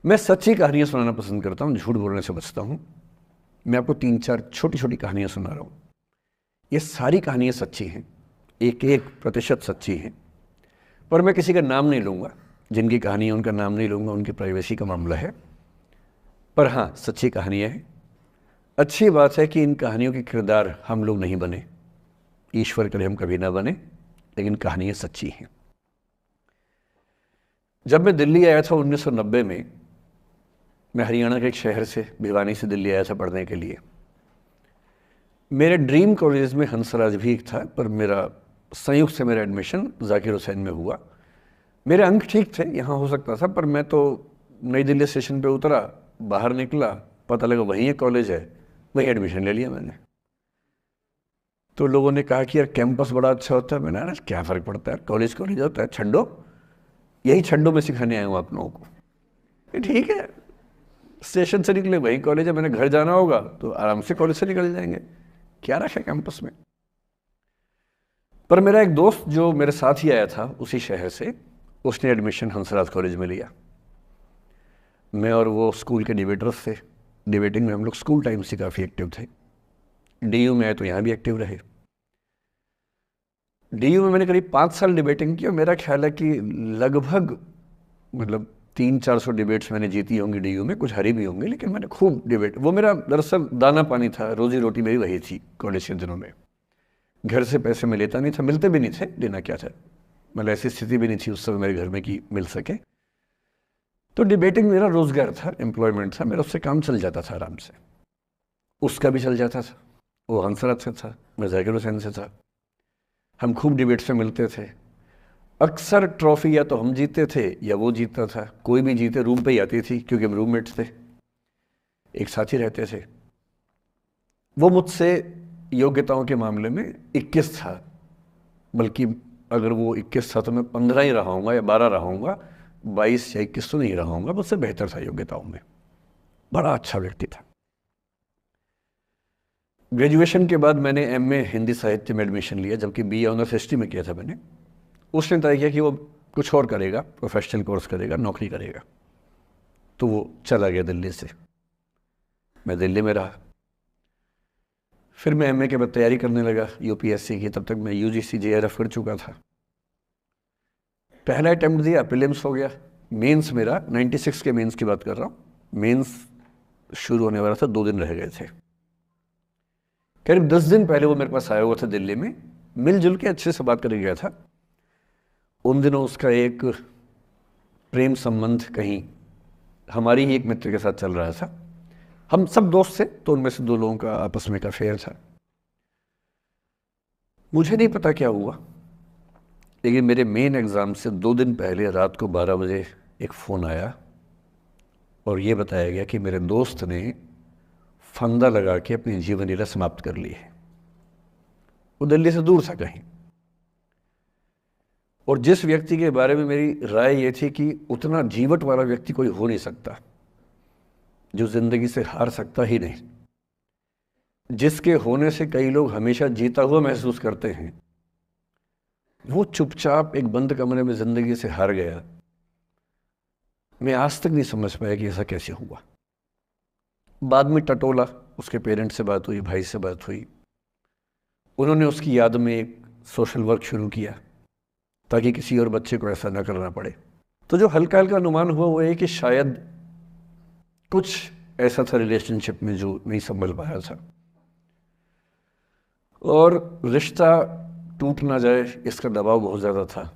मैं सच्ची कहानियाँ सुनाना पसंद करता हूँ, झूठ बोलने से बचता हूँ। मैं आपको 3-4 छोटी छोटी कहानियाँ सुना रहा हूँ। ये सारी कहानियाँ सच्ची हैं, 1-1% सच्ची हैं, पर मैं किसी का नाम नहीं लूँगा। जिनकी कहानी है उनका नाम नहीं लूँगा, उनकी प्राइवेसी का मामला है। पर हाँ, सच्ची कहानियाँ हैं। अच्छी बात है कि इन कहानियों के किरदार हम लोग नहीं बने, ईश्वर करे हम कभी ना बने, लेकिन कहानियाँ सच्ची हैं। जब मैं दिल्ली आया था 1990 में, मैं हरियाणा के एक शहर से, भिवानी से दिल्ली आया था पढ़ने के लिए। मेरे ड्रीम कॉलेज में हंसराज भी एक था, पर मेरा संयुक्त से मेरा एडमिशन जाकिर हुसैन में हुआ। मेरे अंक ठीक थे, यहाँ हो सकता था, पर मैं तो नई दिल्ली स्टेशन पे उतरा, बाहर निकला, पता लगा वहीं एक कॉलेज है, वहीं एडमिशन ले लिया मैंने। तो लोगों ने कहा कि यार कैंपस बड़ा अच्छा होता है। मैंने कहा क्या फ़र्क पड़ता है, कॉलेज कॉलेज होता है, छंडो, यही छंडो में सिखाने आया हूँ आप लोगों को। ठीक है, स्टेशन से निकले वहीं कॉलेज है, मैंने घर जाना होगा तो आराम से कॉलेज से निकल जाएंगे, क्या रखा है कैंपस में। पर मेरा एक दोस्त जो मेरे साथ ही आया था उसी शहर से, उसने एडमिशन हंसराज कॉलेज में लिया। मैं और वो स्कूल के डिबेटर्स थे, डिबेटिंग में हम लोग स्कूल टाइम से काफ़ी एक्टिव थे। डीयू में आए तो यहाँ भी एक्टिव रहे। डीयू में मैंने करीब 5 साल डिबेटिंग की और मेरा ख्याल है कि लगभग 300-400 डिबेट्स मैंने जीती होंगी डीयू में, कुछ हरी भी होंगी, लेकिन मैंने खूब डिबेट, वो मेरा दरअसल दाना पानी था, रोजी रोटी मेरी वही थी कॉलेज के दिनों में। घर से पैसे मैं लेता नहीं था, मिलते भी नहीं थे, देना क्या था, ऐसी स्थिति भी नहीं थी उस समय मेरे घर में कि मिल सके। तो डिबेटिंग मेरा रोजगार था, एम्प्लॉयमेंट था मेरा, उससे काम चल जाता था आराम से। उसका भी चल जाता था, वो हंसराज से था, मैं जाकिर हुसैन से था। हम खूब डिबेट्स में मिलते थे। अक्सर ट्रॉफी या तो हम जीतते थे या वो जीतता था, कोई भी जीते रूम पे ही आती थी, क्योंकि हम रूममेट्स थे, एक साथ ही रहते थे। वो मुझसे योग्यताओं के मामले में 21 था, बल्कि अगर वो 21 था तो मैं 15 ही रहा हूँगा या 12 रहा हूँगा, 22 या 21 तो नहीं रहा हूँगा, मुझसे बेहतर था योग्यताओं में, बड़ा अच्छा व्यक्ति था। ग्रेजुएशन के बाद मैंने एमए हिंदी साहित्य में एडमिशन लिया, जबकि बीए ऑनर्स हिस्ट्री में किया था मैंने। उसने तय किया कि वो कुछ और करेगा, प्रोफेशनल कोर्स करेगा, नौकरी करेगा, तो वो चला गया दिल्ली से। मैं दिल्ली में रहा। फिर मैं एमए के बाद तैयारी करने लगा यूपीएससी की। तब तक मैं यूजीसी जेआरएफ कर चुका था। पहला अटेम्प्ट दिया, प्रीलिम्स हो गया। मेंस मेरा 96 के मेंस की बात कर रहा हूँ, मेंस शुरू होने वाला था, 2 दिन रह गए थे। करीब 10 दिन पहले वो मेरे पास आया हुआ था दिल्ली में, मिलजुल के अच्छे से बात करके गया था। उन दिनों उसका एक प्रेम संबंध कहीं हमारी ही एक मित्र के साथ चल रहा था। हम सब दोस्त थे, तो उनमें से 2 लोगों का आपस में का अफेयर था। मुझे नहीं पता क्या हुआ, लेकिन मेरे मेन एग्ज़ाम से 2 दिन पहले रात को 12 बजे एक फ़ोन आया और ये बताया गया कि मेरे दोस्त ने फंदा लगा के अपनी जीवन लीला समाप्त कर ली है। वो दिल्ली से दूर था कहीं, और जिस व्यक्ति के बारे में मेरी राय ये थी कि उतना जीवट वाला व्यक्ति कोई हो नहीं सकता, जो ज़िंदगी से हार सकता ही नहीं, जिसके होने से कई लोग हमेशा जीता हुआ महसूस करते हैं, वो चुपचाप एक बंद कमरे में ज़िंदगी से हार गया। मैं आज तक नहीं समझ पाया कि ऐसा कैसे हुआ। बाद में टटोला, उसके पेरेंट्स से बात हुई, भाई से बात हुई, उन्होंने उसकी याद में एक सोशल वर्क शुरू किया ताकि किसी और बच्चे को ऐसा ना करना पड़े। तो जो हल्का हल्का अनुमान हुआ वो है कि शायद कुछ ऐसा था रिलेशनशिप में जो नहीं संभल पाया था, और रिश्ता टूट ना जाए इसका दबाव बहुत ज़्यादा था,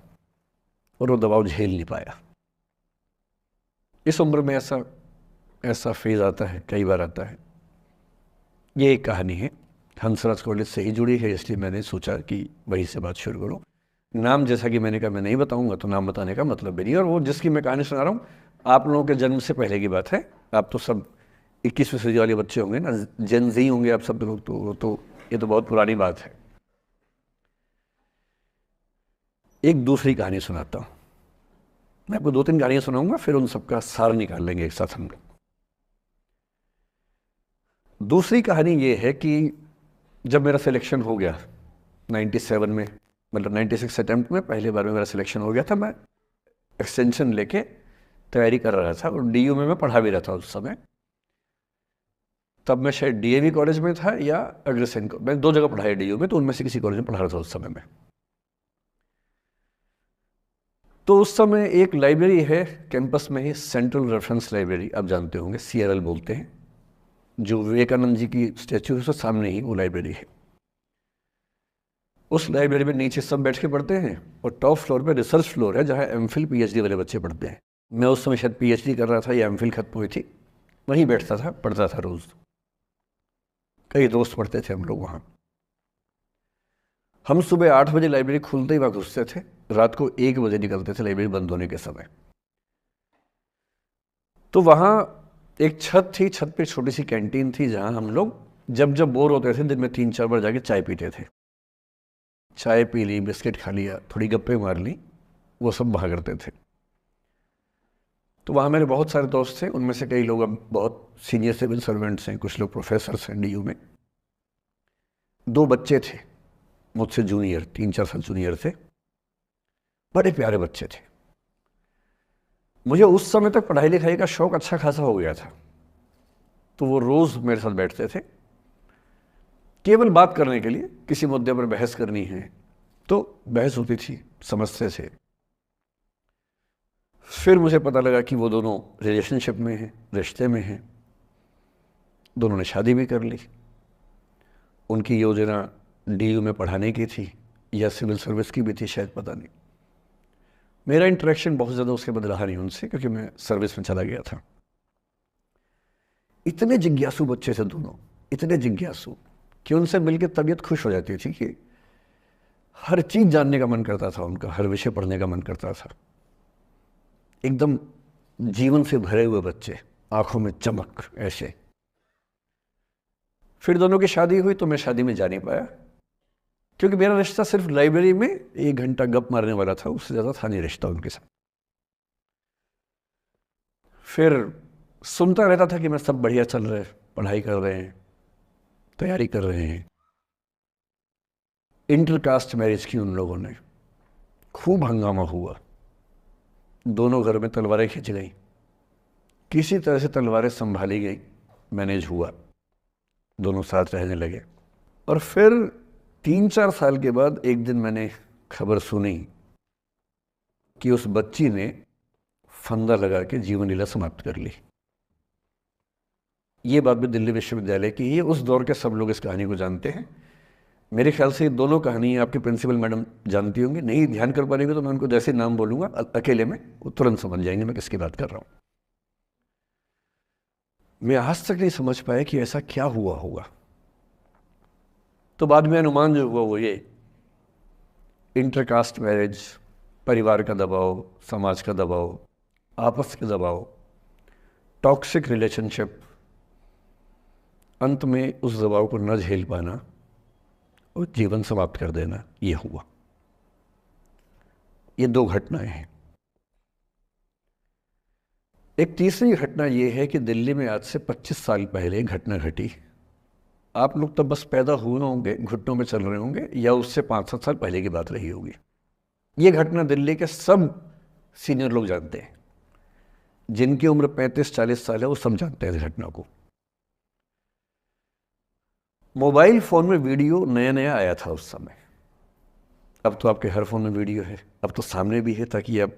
और वो दबाव झेल नहीं पाया। इस उम्र में ऐसा फेज़ आता है, कई बार आता है। ये एक कहानी है, हंसराज कॉलेज से ही जुड़ी है, इसलिए मैंने सोचा कि वहीं से बात शुरू करूँ। नाम जैसा कि मैंने कहा मैं नहीं बताऊंगा, तो नाम बताने का मतलब भी नहीं। और वो जिसकी मैं कहानी सुना रहा हूँ, आप लोगों के जन्म से पहले की बात है। आप तो सब 21वीं सदी वाले बच्चे होंगे ना, जेन ज़ी होंगे आप सब लोग, तो ये तो बहुत पुरानी बात है। एक दूसरी कहानी सुनाता हूँ। मैं आपको 2-3 कहानियाँ सुनाऊंगा, फिर उन सबका सार निकाल लेंगे एक साथ हम लोग। दूसरी कहानी ये है कि जब मेरा सिलेक्शन हो गया 97 में, 96 अटेम्प्ट में पहली बार में मेरा सिलेक्शन हो गया था, मैं एक्सटेंशन लेके तैयारी कर रहा था और डीयू में मैं पढ़ा भी रहा था उस समय। तब मैं शायद डीएवी कॉलेज में था या अग्रसेन को, मैं 2 जगह पढ़ाया डीयू में, तो उनमें से किसी कॉलेज में पढ़ा रहा था उस समय में। तो उस समय एक लाइब्रेरी है कैंपस में ही, सेंट्रल रेफरेंस लाइब्रेरी, आप जानते होंगे, CRL बोलते हैं, जो विवेकानंद जी की स्टैचू है उसके सामने ही वो लाइब्रेरी है। उस लाइब्रेरी में नीचे सब बैठ के पढ़ते हैं और टॉप फ्लोर पे रिसर्च फ्लोर है जहाँ MPhil PhD वाले बच्चे पढ़ते हैं। मैं उस समय शायद PhD कर रहा था या MPhil खत्म हुई थी, वहीं बैठता था, पढ़ता था रोज़। कई दोस्त पढ़ते थे हम लोग वहाँ। हम सुबह 8 बजे लाइब्रेरी खुलते ही वहाँ घुसते थे, रात को 1 बजे निकलते थे लाइब्रेरी बंद होने के समय। तो वहाँ एक छत थी, छत पे छोटी सी कैंटीन थी जहाँ हम लोग जब जब बोर होते थे दिन में 3-4 बार जाके चाय पीते थे। चाय पी ली, बिस्किट खा लिया, थोड़ी गप्पे मार ली, वो सब वहाँ करते थे। तो वहाँ मेरे बहुत सारे दोस्त थे, उनमें से कई लोग अब बहुत सीनियर सिविल सर्वेंट्स हैं, कुछ लोग प्रोफेसर्स हैं डीयू में। 2 बच्चे थे मुझसे जूनियर, 3-4 साल जूनियर थे, बड़े प्यारे बच्चे थे। मुझे उस समय तक पढ़ाई लिखाई का शौक अच्छा खासा हो गया था, तो वो रोज़ मेरे साथ बैठते थे केवल बात करने के लिए, किसी मुद्दे पर बहस करनी है तो बहस होती थी, समझते थे। फिर मुझे पता लगा कि वो दोनों रिलेशनशिप में हैं, रिश्ते में हैं, दोनों ने शादी भी कर ली। उनकी योजना डीयू में पढ़ाने की थी या सिविल सर्विस की भी थी, शायद पता नहीं। मेरा इंटरेक्शन बहुत ज़्यादा उसके बाद रहा नहीं उनसे, क्योंकि मैं सर्विस में चला गया था। इतने जिज्ञासु बच्चे थे दोनों, इतने जिज्ञासु कि उनसे मिलकर तबीयत खुश हो जाती थी, कि हर चीज़ जानने का मन करता था उनका, हर विषय पढ़ने का मन करता था। एकदम जीवन से भरे हुए बच्चे, आंखों में चमक ऐसे। फिर दोनों की शादी हुई तो मैं शादी में जा नहीं पाया, क्योंकि मेरा रिश्ता सिर्फ लाइब्रेरी में 1 घंटा गप मारने वाला था, उससे ज़्यादा था नहीं रिश्ता उनके साथ। फिर सुनता रहता था कि मैं सब बढ़िया चल रहे, पढ़ाई कर रहे हैं, तैयारी कर रहे हैं। इंटरकास्ट मैरिज की उन लोगों ने, खूब हंगामा हुआ, दोनों घर में तलवारें खिंच गई, किसी तरह से तलवारें संभाली गई, मैनेज हुआ, दोनों साथ रहने लगे। और फिर 3-4 साल के बाद एक दिन मैंने खबर सुनी कि उस बच्ची ने फंदा लगा के जीवन लीला समाप्त कर ली। ये बात भी दिल्ली विश्वविद्यालय की है, उस दौर के सब लोग इस कहानी को जानते हैं। मेरे ख्याल से ये दोनों कहानियाँ आपके प्रिंसिपल मैडम जानती होंगी, नहीं ध्यान कर पाएंगे तो मैं उनको जैसे नाम बोलूँगा अकेले में वो तुरंत समझ जाएंगे मैं किसकी बात कर रहा हूँ। मैं आज तक नहीं समझ पाया कि ऐसा क्या हुआ होगा। तो बाद में अनुमान जो हुआ वो ये, इंटरकास्ट मैरिज, परिवार का दबाव, समाज का दबाव, आपस के दबाव, टॉक्सिक रिलेशनशिप, अंत में उस दबाव को न झेल पाना और जीवन समाप्त कर देना, ये हुआ। ये 2 घटनाएं हैं। एक तीसरी घटना ये है कि दिल्ली में आज से 25 साल पहले घटना घटी। आप लोग तब बस पैदा हुए होंगे, घुटनों में चल रहे होंगे, या उससे 5-7 साल पहले की बात रही होगी। ये घटना दिल्ली के सब सीनियर लोग जानते हैं, जिनकी उम्र 35-40 साल है वो सब जानते हैं इस घटना को। मोबाइल फ़ोन में वीडियो नया नया आया था उस समय, अब तो आपके हर फ़ोन में वीडियो है, अब तो सामने भी है, ताकि आप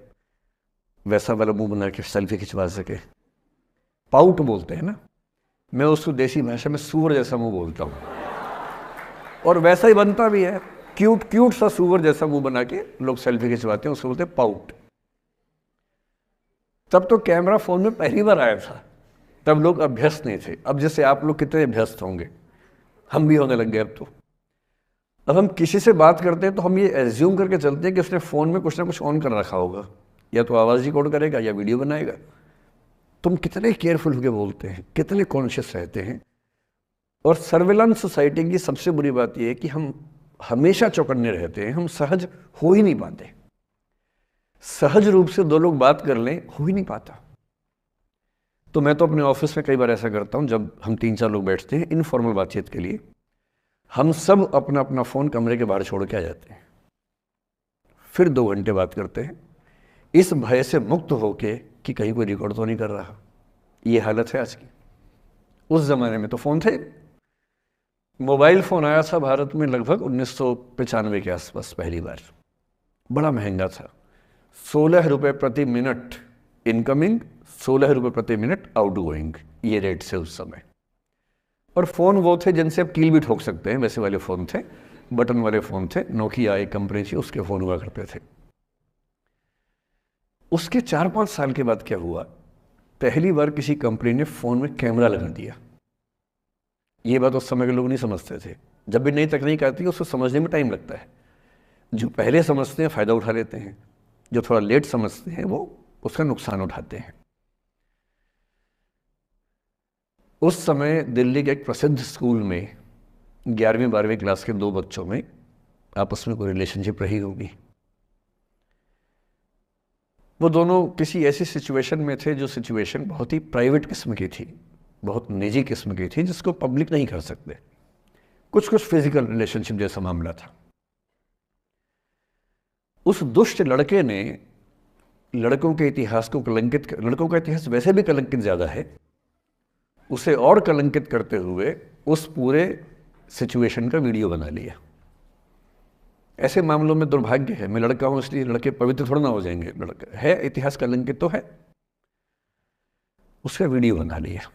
वैसा वाला मुंह बना के सेल्फी खिंचवा सके। पाउट बोलते हैं ना, मैं उसको देसी भाषा में सूअर जैसा मुंह बोलता हूँ, और वैसा ही बनता भी है, क्यूट क्यूट सा सूअर जैसा मुंह बना के लोग सेल्फी खिंचवाते हैं, उसको बोलते हैं पाउट। तब तो कैमरा फ़ोन में पहली बार आया था, तब लोग अभ्यस्त नहीं थे। अब जैसे आप लोग कितने अभ्यस्त होंगे, हम भी होने लग गए अब तो। अब हम किसी से बात करते हैं तो हम ये एज्यूम करके चलते हैं कि उसने फ़ोन में कुछ ना कुछ ऑन कर रखा होगा, या तो आवाज़ रिकॉर्ड करेगा या वीडियो बनाएगा। तुम कितने केयरफुल होकर बोलते हैं, कितने कॉन्शियस रहते हैं। और सर्विलांस सोसाइटी की सबसे बुरी बात यह है कि हम हमेशा चौकन्ने रहते हैं, हम सहज हो ही नहीं पाते। सहज रूप से 2 लोग बात कर लें, हो ही नहीं पाता। तो मैं तो अपने ऑफिस में कई बार ऐसा करता हूँ, जब हम 3-4 लोग बैठते हैं इनफॉर्मल बातचीत के लिए, हम सब अपना अपना फ़ोन कमरे के बाहर छोड़ के आ जाते हैं, फिर 2 घंटे बात करते हैं, इस भय से मुक्त होके कि कहीं कोई रिकॉर्ड तो नहीं कर रहा। ये हालत है आज की। उस ज़माने में तो फ़ोन थे। मोबाइल फ़ोन आया था भारत में लगभग 1995 के आसपास पहली बार। बड़ा महंगा था, 16 रुपये प्रति मिनट इनकमिंग, 16 रुपये प्रति मिनट आउटगोइंग, ये रेट से उस समय। और फ़ोन वो थे जिनसे आप कील भी ठोक सकते हैं, वैसे वाले फ़ोन थे, बटन वाले फ़ोन थे। नोकिया एक कंपनी थी, उसके फ़ोन हुआ करते थे। उसके 4-5 साल के बाद क्या हुआ, पहली बार किसी कंपनी ने फ़ोन में कैमरा लगा दिया। ये बात उस समय के लोग नहीं समझते थे। जब भी नई तकनीक आती है उसको समझने में टाइम लगता है। जो पहले समझते हैं फ़ायदा उठा लेते हैं, जो थोड़ा लेट समझते हैं वो उसका नुकसान उठाते हैं। उस समय दिल्ली के एक प्रसिद्ध स्कूल में 11वीं-12वीं क्लास के 2 बच्चों में आपस में कोई रिलेशनशिप रही होगी। वो दोनों किसी ऐसी सिचुएशन में थे जो सिचुएशन बहुत ही प्राइवेट किस्म की थी, बहुत निजी किस्म की थी, जिसको पब्लिक नहीं कर सकते। कुछ फिजिकल रिलेशनशिप जैसा मामला था। उस दुष्ट लड़के ने लड़कों के इतिहास को कलंकित, लड़कों का इतिहास वैसे भी कलंकित ज़्यादा है, उसे और कलंकित करते हुए उस पूरे सिचुएशन का वीडियो बना लिया। ऐसे मामलों में दुर्भाग्य है, मैं लड़का हूं इसलिए लड़के पवित्र थोड़ा ना हो जाएंगे। लड़का है, इतिहास कलंकित तो है, उसका वीडियो बना लिया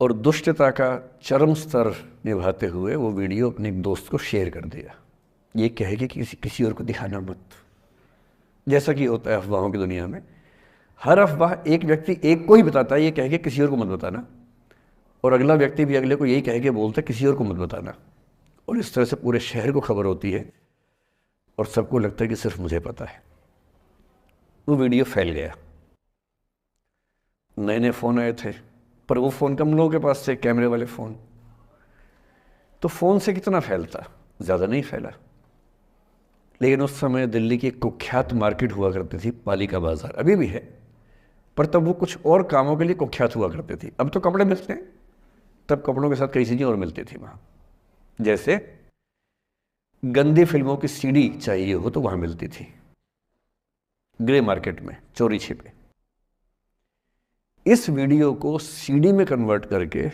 और दुष्टता का चरम स्तर निभाते हुए वो वीडियो अपने एक दोस्त को शेयर कर दिया। ये कहे कि किसी और को दिखाना मत, जैसा कि होता है अफवाहों की दुनिया में। हर अफवाह एक व्यक्ति एक को ही बताता है, ये कहे कि किसी और को मत बताना, और अगला व्यक्ति भी अगले को यही कहे कि बोलता है किसी और को मत बताना। और इस तरह से पूरे शहर को खबर होती है और सबको लगता है कि सिर्फ मुझे पता है। वो वीडियो फैल गया। नए नए फ़ोन आए थे, पर वो फ़ोन कम लोगों के पास थे, कैमरे वाले फ़ोन। तो फ़ोन से कितना फैलता, ज़्यादा नहीं फैला। लेकिन उस समय दिल्ली की एक कुख्यात मार्केट हुआ करती थी, पालिका बाज़ार, अभी भी है, पर तब वो कुछ और कामों के लिए कुख्यात हुआ करती थी। अब तो कपड़े मिलते हैं, तब कपड़ों के साथ कई चीज़ें और मिलती थी वहाँ। जैसे गंदी फिल्मों की सीडी चाहिए हो तो वहाँ मिलती थी, ग्रे मार्केट में, चोरी छिपे। इस वीडियो को सीडी में कन्वर्ट करके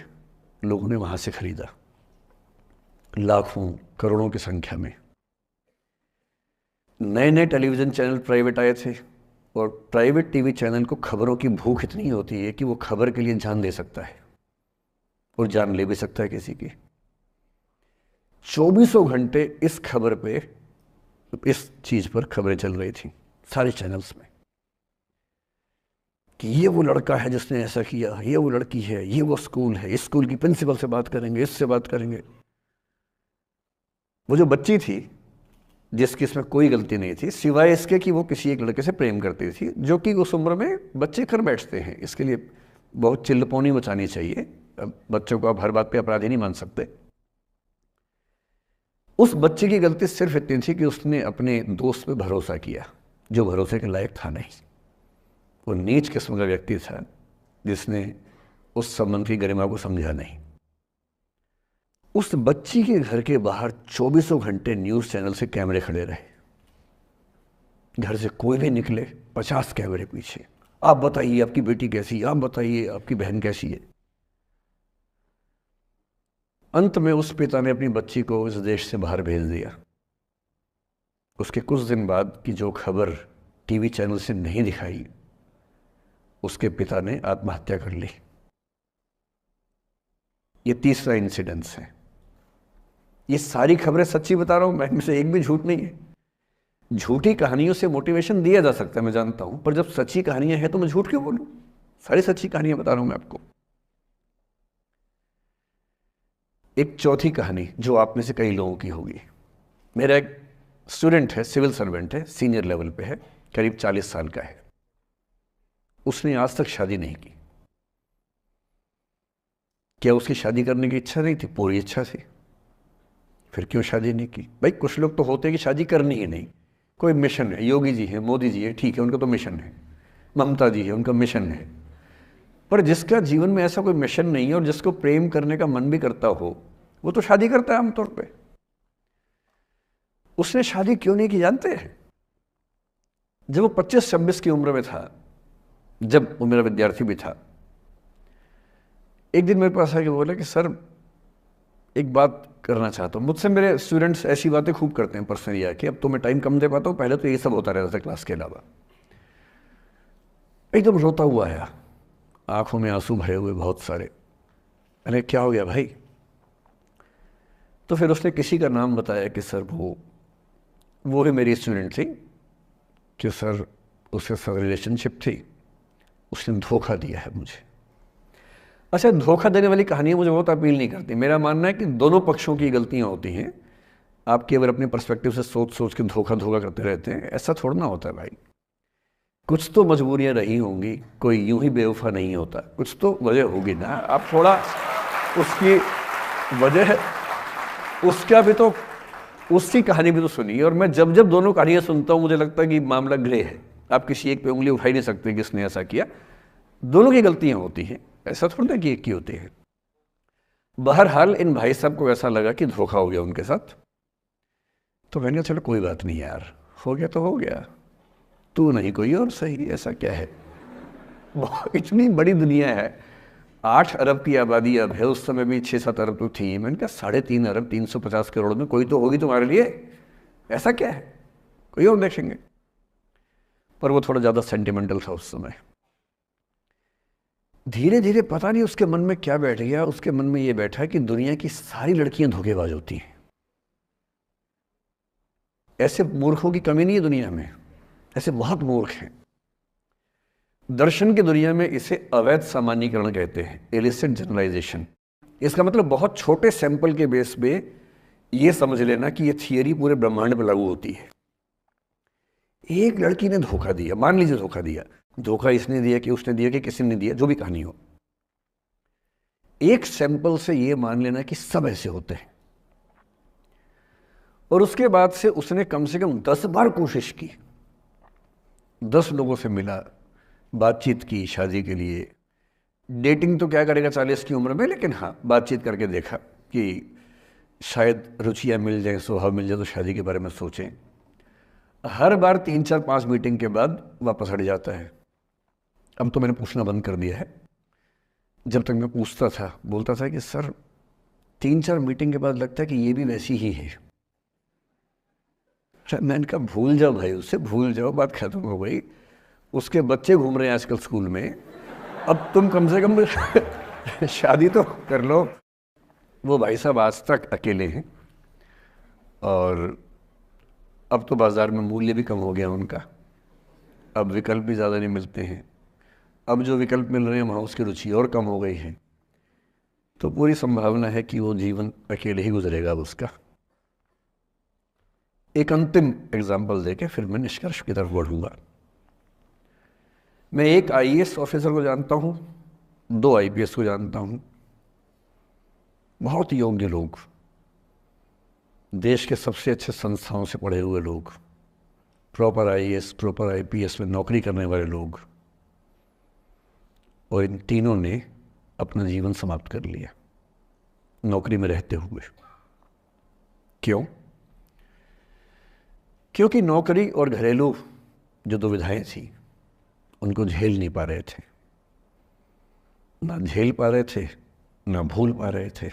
लोगों ने वहाँ से खरीदा, लाखों करोड़ों की संख्या में। नए नए टेलीविज़न चैनल प्राइवेट आए थे, और प्राइवेट टीवी चैनल को खबरों की भूख इतनी होती है कि वो खबर के लिए जान दे सकता है और जान ले भी सकता है किसी की। 24 घंटे इस खबर पे, इस चीज़ पर खबरें चल रही थी सारे चैनल्स में कि ये वो लड़का है जिसने ऐसा किया, ये वो लड़की है, ये वो स्कूल है, इस स्कूल की प्रिंसिपल से बात करेंगे, इससे बात करेंगे। वो जो बच्ची थी जिसकी इसमें कोई गलती नहीं थी, सिवाय इसके कि वो किसी एक लड़के से प्रेम करती थी, जो कि उस उम्र में बच्चे कर बैठते हैं। इसके लिए बहुत चिल्लपौनी मचानी चाहिए। बच्चों को आप हर बात पे अपराधी नहीं मान सकते। उस बच्चे की गलती सिर्फ इतनी थी कि उसने अपने दोस्त पे भरोसा किया, जो भरोसे के लायक था नहीं। वो नीच किस्म का व्यक्ति था जिसने उस संबंध की गरिमा को समझा नहीं। उस बच्ची के घर के बाहर 24 घंटे न्यूज़ चैनल से कैमरे खड़े रहे। घर से कोई भी निकले 50 कैमरे पीछे, आप बताइए आपकी बेटी कैसी है, आप बताइए आपकी बहन कैसी है। अंत में उस पिता ने अपनी बच्ची को इस देश से बाहर भेज दिया। उसके कुछ दिन बाद की जो खबर टीवी चैनल से नहीं दिखाई, उसके पिता ने आत्महत्या कर ली। ये तीसरा इंसिडेंस है। ये सारी खबरें सच्ची बता रहा हूं मैं, इनमें से एक भी झूठ नहीं है। झूठी कहानियों से मोटिवेशन दिया जा सकता है, मैं जानता हूं, पर जब सच्ची कहानियां हैं तो मैं झूठ क्यों बोलूं? सारी सच्ची कहानियां बता रहा हूं मैं आपको। एक चौथी कहानी जो आप में से कई लोगों की होगी। मेरा एक स्टूडेंट है, सिविल सर्वेंट है, सीनियर लेवल पे है, करीब 40 साल का है। उसने आज तक शादी नहीं की। क्या उसकी शादी करने की इच्छा नहीं थी? पूरी इच्छा थी। फिर क्यों शादी नहीं की? भाई कुछ लोग तो होते हैं कि शादी करनी ही नहीं, कोई मिशन है, योगी जी हैं, मोदी जी है, ठीक है, उनका तो मिशन है, ममता जी है, उनका मिशन है। पर जिसका जीवन में ऐसा कोई मिशन नहीं है और जिसको प्रेम करने का मन भी करता हो, वो तो शादी करता है आमतौर पे। उसने शादी क्यों नहीं की जानते हैं? जब वो 25-26 की उम्र में था, जब वो मेरा विद्यार्थी भी था, एक दिन मेरे पास आके बोला कि सर एक बात करना चाहता हूँ। मुझसे मेरे स्टूडेंट्स ऐसी बातें खूब करते हैं पर्सनली आके, अब तो मैं टाइम कम दे पाता हूँ, पहले तो ये सब होता रहता था क्लास के अलावा। एकदम रोता हुआ आया, आंखों में आंसू भरे हुए बहुत सारे। मैंने क्या हो गया भाई? तो फिर उसने किसी का नाम बताया कि सर वो भी मेरी स्टूडेंट थी, कि सर उसके साथ रिलेशनशिप थी, उसने धोखा दिया है मुझे। अच्छा, धोखा देने वाली कहानियाँ मुझे बहुत अपील नहीं करती। मेरा मानना है कि दोनों पक्षों की गलतियाँ होती हैं। आप केवल अपने पर्सपेक्टिव से सोच सोच के धोखा करते रहते हैं, ऐसा थोड़ा ना होता है भाई। कुछ तो मजबूरियाँ रही होंगी, कोई यूं ही बेवफा नहीं होता, कुछ तो वजह होगी ना। आप थोड़ा उसकी वजह, उसका भी तो, उसकी कहानी भी तो सुनिए। और मैं जब जब दोनों कहानियाँ सुनता हूँ मुझे लगता है कि मामला ग्रे है। आप किसी एक पे उंगली उठा ही नहीं सकते कि इसने ऐसा किया। दोनों की गलतियाँ होती हैं, ऐसा थोड़ा कि एक की होती है। बहरहाल इन भाई साहब को ऐसा लगा कि धोखा हो गया उनके साथ। तो मैंने कहा चलो कोई बात नहीं यार, हो गया तो हो गया, तू नहीं कोई और सही, ऐसा क्या है। इतनी बड़ी दुनिया है, 8 अरब की आबादी अब है, उस समय भी 6-7 अरब तो थी। मैंने कहा 3.5 अरब 350 करोड़ में कोई तो होगी तुम्हारे लिए, ऐसा क्या है, कोई और देखेंगे। पर वो थोड़ा ज़्यादा सेंटिमेंटल था उस समय। धीरे धीरे पता नहीं उसके मन में क्या बैठ गया, उसके मन में ये बैठा कि दुनिया की सारी लड़कियां धोखेबाज होती हैं। ऐसे मूर्खों की कमी नहीं है दुनिया में, ऐसे बहुत मूर्ख हैं। दर्शन की दुनिया में इसे अवैध सामान्यीकरण कहते हैं, इलिसिट जनरलाइजेशन। इसका मतलब बहुत छोटे सैंपल के बेस पे ये समझ लेना कि ये थियरी पूरे ब्रह्मांड पर लागू होती है। एक लड़की ने धोखा दिया, मान लीजिए धोखा दिया, धोखा इसने दिया कि उसने दिया कि किसी ने दिया, जो भी कहानी हो, एक सैंपल से ये मान लेना कि सब ऐसे होते हैं। और उसके बाद से उसने कम से कम 10 बार कोशिश की, 10 लोगों से मिला, बातचीत की शादी के लिए। डेटिंग तो क्या करेगा 40 की उम्र में, लेकिन हाँ बातचीत करके देखा कि शायद रुचियाँ मिल जाएं, स्वभाव मिल जाए तो शादी के बारे में सोचें। हर बार 3-4-5 मीटिंग के बाद वापस हट जाता है। अब तो मैंने पूछना बंद कर दिया है। जब तक मैं पूछता था, बोलता था कि सर 3-4 मीटिंग के बाद लगता है कि ये भी वैसी ही है। मैंने कहा भूल जाओ भाई, उससे भूल जाओ, बात खत्म हो गई। उसके बच्चे घूम रहे हैं आजकल स्कूल में, अब तुम कम से कम शादी तो कर लो। वो भाई साहब आज तक अकेले हैं, और अब तो बाज़ार में मूल्य भी कम हो गया उनका, अब विकल्प भी ज़्यादा नहीं मिलते हैं। अब जो विकल्प मिल रहे हैं वहाँ उसकी रुचि और कम हो गई है। तो पूरी संभावना है कि वो जीवन अकेले ही गुजरेगा अब उसका। एक अंतिम एग्जाम्पल देके फिर मैं निष्कर्ष की तरफ बढ़ूंगा। मैं एक आईएएस ऑफिसर को जानता हूँ, 2 आईपीएस को जानता हूँ, बहुत योग्य लोग, देश के सबसे अच्छे संस्थाओं से पढ़े हुए लोग, प्रॉपर आईएएस प्रॉपर आईपीएस में नौकरी करने वाले लोग, और इन तीनों ने अपना जीवन समाप्त कर लिया नौकरी में रहते हुए। क्यों? क्योंकि नौकरी और घरेलू जो दुविधाएं थी उनको झेल नहीं पा रहे थे, ना झेल पा रहे थे, ना भूल पा रहे थे।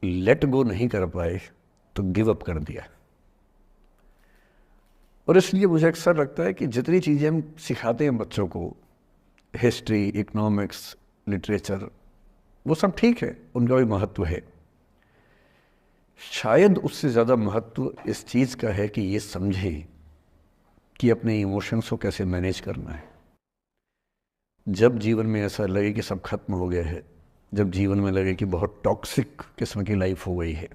लेट गो नहीं कर पाए तो गिव अप कर दिया। और इसलिए मुझे अक्सर लगता है कि जितनी चीज़ें हम सिखाते हैं बच्चों को, हिस्ट्री, इकोनॉमिक्स, लिटरेचर, वो सब ठीक है, उनका भी महत्व है। शायद उससे ज़्यादा महत्व इस चीज़ का है कि ये समझें कि अपने इमोशंस को कैसे मैनेज करना है। जब जीवन में ऐसा लगे कि सब खत्म हो गया है, जब जीवन में लगे कि बहुत टॉक्सिक किस्म की लाइफ हो गई है,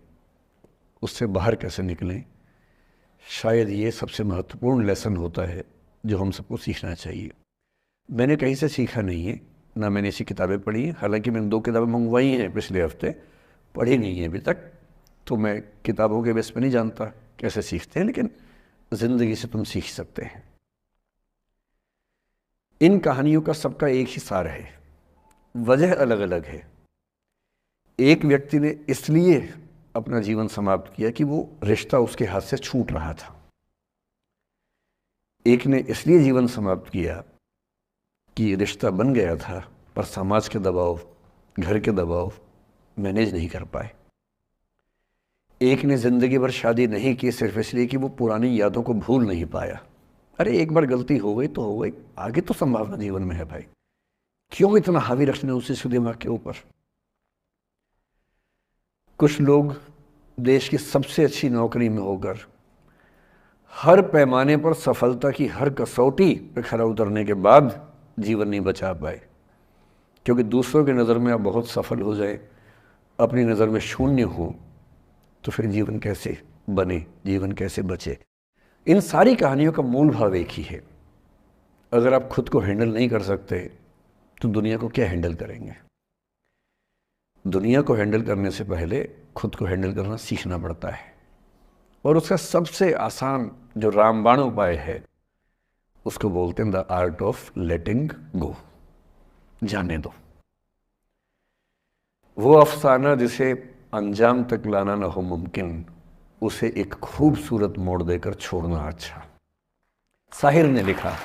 उससे बाहर कैसे निकलें, शायद ये सबसे महत्वपूर्ण लेसन होता है जो हम सबको सीखना चाहिए। मैंने कहीं से सीखा नहीं है, ना मैंने ऐसी किताबें पढ़ी हैं। हालांकि मैंने 2 किताबें मंगवाई हैं पिछले हफ्ते, पढ़ी नहीं है अभी तक, तो मैं किताबों के बेस पे नहीं जानता कैसे सीखते हैं, लेकिन ज़िंदगी से तुम सीख सकते हैं। इन कहानियों का सबका एक ही सार है, वजह अलग अलग है। एक व्यक्ति ने इसलिए अपना जीवन समाप्त किया कि वो रिश्ता उसके हाथ से छूट रहा था। एक ने इसलिए जीवन समाप्त किया कि रिश्ता बन गया था पर समाज के दबाव, घर के दबाव मैनेज नहीं कर पाए। एक ने ज़िंदगी भर शादी नहीं की सिर्फ इसलिए कि वो पुरानी यादों को भूल नहीं पाया। अरे एक बार गलती हो गई तो हो गई, आगे तो संभावना जीवन में है भाई, क्यों इतना हावी रखने उसी दिमाग के ऊपर। कुछ लोग देश की सबसे अच्छी नौकरी में होकर हर पैमाने पर सफलता की हर कसौटी पर खरा उतरने के बाद जीवन नहीं बचा पाए, क्योंकि दूसरों की नज़र में आप बहुत सफल हो जाए, अपनी नज़र में शून्य हो, तो फिर जीवन कैसे बने, जीवन कैसे बचे। इन सारी कहानियों का मूल भाव एक ही है, अगर आप खुद को हैंडल नहीं कर सकते तो दुनिया को क्या हैंडल करेंगे। दुनिया को हैंडल करने से पहले खुद को हैंडल करना सीखना पड़ता है, और उसका सबसे आसान जो रामबाण उपाय है उसको बोलते हैं द आर्ट ऑफ लेटिंग गो, जाने दो। वो अफसाना जिसे अंजाम तक लाना ना हो मुमकिन, उसे एक खूबसूरत मोड़ देकर छोड़ना अच्छा। साहिर ने लिखा,